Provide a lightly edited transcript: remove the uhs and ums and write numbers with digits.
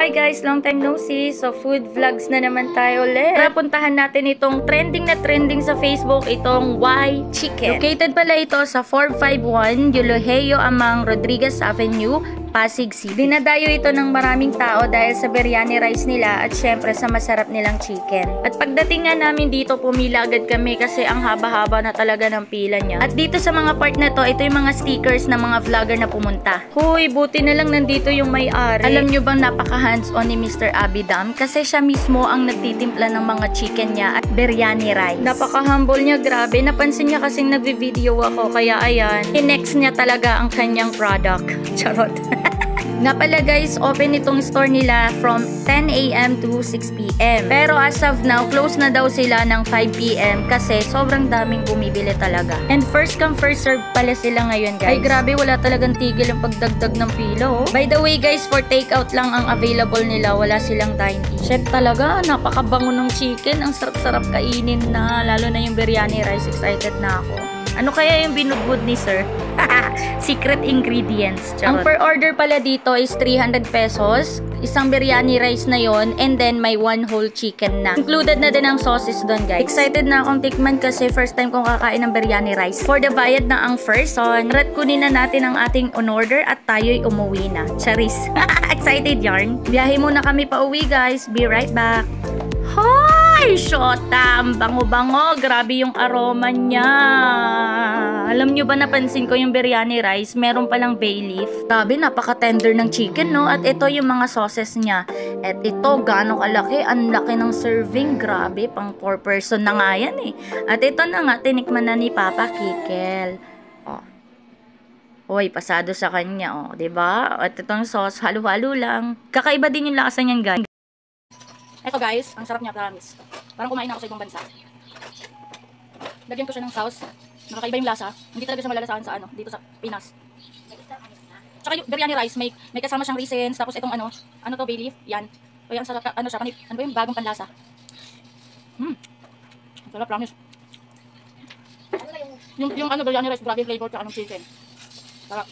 Hi guys, long time no see. So food vlogs na naman tayo ulit. Puntahan natin itong trending na trending sa Facebook, itong Y Chicken. Located pala ito sa 451 Eulogio Amang Rodriguez Avenue, Pasig City. Dinadayo ito ng maraming tao dahil sa biryani rice nila at syempre sa masarap nilang chicken. At pagdating nga namin dito, pumila agad kami kasi ang haba-haba na talaga ng pila niya. At dito sa mga part na to, ito yung mga stickers ng mga vlogger na pumunta. Huy, buti na lang nandito yung may-ari. Alam nyo bang napaka hands-on ni Mr. Abidam kasi siya mismo ang nagtitimpla ng mga chicken niya at biryani rice. Napaka-humble niya, grabe. Napansin niya kasing nagvi-video ako kaya ayan, in-next niya talaga ang kanyang product. Charot. Nga pala guys, open itong store nila from 10 AM to 6 PM. Pero as of now, close na daw sila ng 5 PM kasi sobrang daming bumibili talaga. And first come first serve pala sila ngayon guys. Ay grabe, wala talagang tigil ang pagdagdag ng pila oh. By the way guys, for takeout lang ang available nila, wala silang dine-in. Check talaga, napakabango ng chicken. Ang sarap-sarap kainin na, lalo na yung biryani rice. Excited na ako. Ano kaya yung binudbud ni sir? Secret ingredients. Charot. Ang per order pala dito is 300 pesos. Isang biryani rice na yon, and then may one whole chicken na. Included na din ang sauces doon guys. Excited na akong tikman kasi first time kong kakain ng biryani rice. For the bayad na ang first on, kunin na natin ang ating on-order at tayo'y umuwi na. Charis. Excited yarn. Biyahe muna kami pa uwi guys. Be right back. Hoy! Shota! Ang bango-bango. Grabe yung aroma niya. Alam nyo ba, napansin ko yung biryani rice, meron palang bay leaf. Grabe, napaka-tender ng chicken, no? At ito yung mga sauces niya. At ito, gaano kalaki. Ang laki ng serving. Grabe, pang 4 person na nga yan, eh. At ito na nga, tinikman na ni Papa Kikel. Oh. Uy, pasado sa kanya, oh. Diba? At itong sauce, halo-halo lang. Kakaiba din yung lasa niyan, guys. Eto guys, ang sarap niya, promise. Parang kumain ako sa ibang bansa. Lagyan ko siya ng sauce. Nakakaiba yung lasa. Hindi talaga siya malalasahan sa dito sa Pinas. Tsaka yung biryani rice, may kasama siyang raisins, tapos itong ano to, bay leaf, yan. Kaya ang sarap, siya, ano ba yung bagong panlasa? Ang sarap, promise. Yung biryani rice, grabe flavor, tsaka ng chicken. Sarap.